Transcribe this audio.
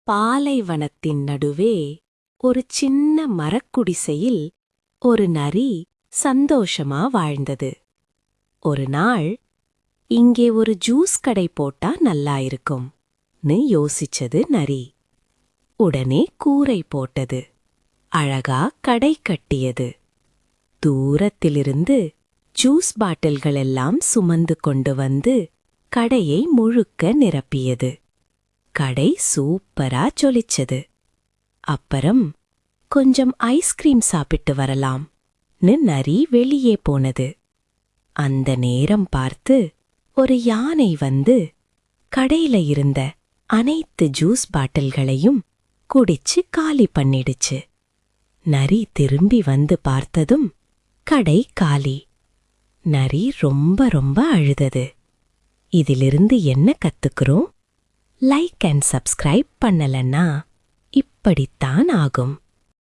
பாலைவனத்தின் நடுவே ஒரு சின்ன மரக்குடிசையில் ஒரு நரி சந்தோஷமா வாழ்ந்தது. ஒரு நாள் இங்கே ஒரு ஜூஸ் கடை போட்டா நல்லா இருக்கும்னு யோசிச்சது நரி. உடனே கூரை போட்டது. அழகா கடை கட்டியது. தூரத்திலிருந்து ஜூஸ் பாட்டில்களெல்லாம் சுமந்து கொண்டு வந்து கடையை முழுக்க நிரப்பியது. கடை சூப்பரா ஜொலிச்சது. அப்புறம் கொஞ்சம் ஐஸ்கிரீம் சாப்பிட்டு வரலாம்னு நரி வெளியே போனது. அந்த நேரம் பார்த்து ஒரு யானை வந்து கடையில இருந்த அனைத்து ஜூஸ் பாட்டில்களையும் குடிச்சு காலி பண்ணிடுச்சு. நரி திரும்பி வந்து பார்த்ததும் கடை காலி. நரி ரொம்ப ரொம்ப அழுதது. இதிலிருந்து என்ன கத்துக்கிறோம்? லைக் அண்ட் சப்ஸ்கிரைப் பண்ணலன்னா இப்படித்தான் ஆகும்.